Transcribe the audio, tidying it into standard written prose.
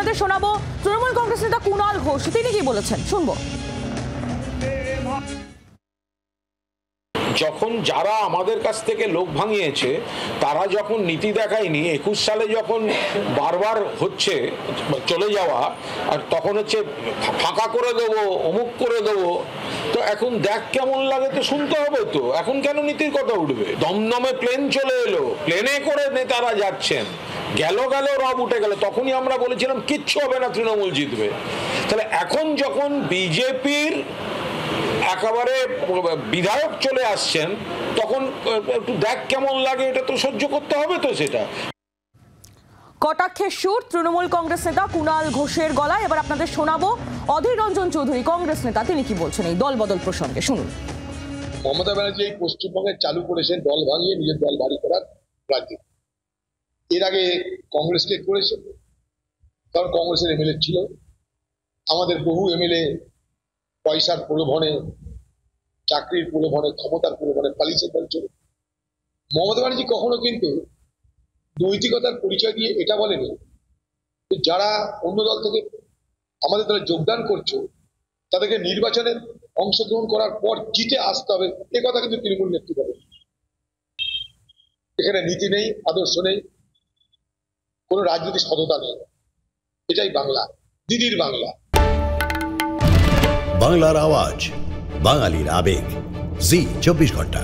আপনাদের শোনাবো তৃণমূল কংগ্রেস নেতা কুণাল ঘোষ, তিনি কি বলেছেন শুনবো। যখন যারা আমাদের কাছ থেকে লোক ভাঙিয়েছে তারা যখন নীতি দেখায়নি, 21 সালে যখন বারবার হচ্ছে চলে যাওয়া, আর তখন হচ্ছে ফাঁকা করে দেবো, অমুক করে দেবো, তো এখন দেখ কেমন লাগে তো শুনতে হবে। তো এখন কেন নীতির কথা উঠবে? দমদমে প্লেন চলে এলো, প্লেনে করে নেতারা যাচ্ছেন, গেল রব উঠে গেল, তখনই আমরা বলেছিলাম কিচ্ছু হবে না, তৃণমূল জিতবে। তাহলে এখন যখন বিজেপির একেবারে বিধায়ক চলে আসছেন, তখন একটু দেখ কেমন লাগে, এটা তো সহ্য করতে হবে। তো সেটা কটাক্ষের সুর তৃণমূল কংগ্রেস নেতা কুণাল ঘোষের গলায়। এবার আপনাদের শোনাবো অধীর রঞ্জন চৌধুরী, কংগ্রেস নেতা, তিনি কি বলছেন এই দল বদল প্রসঙ্গে শুনুন। মমতা ব্যানার্জি এই পশ্চিমবঙ্গে চালু করেছেন দল ভাঙিয়ে নিজের দল ভারী করার রাজনীতি। এর আগে কংগ্রেসকে করেছেন, কারণ কংগ্রেসের এমএলএ ছিল। আমাদের বহু এমএলএ পয়সার প্রলোভনে, চাকরির প্রলোভনে, ক্ষমতার প্রলোভনে পালিয়েছে দল চলে। মমতা ব্যানার্জি কখনো কিন্তু নৈতিকতার পরিচয় দিয়ে এটা বলেনি যে যারা অন্য দল থেকে আমাদের দলে যোগদান করছে তাদেরকে নির্বাচনে অংশগ্রহণ করার পর জিতে আসতে হবে, এ কথা কিন্তু তৃণমূল নেতৃত্ব বলে। এখানে নীতি নেই, আদর্শ নেই, কোনো রাজনীতির সততা নেই। এটাই বাংলা, দিদির বাংলা। বাংলার আওয়াজ, বাঙালির আবেগ, জি 24 ঘন্টা।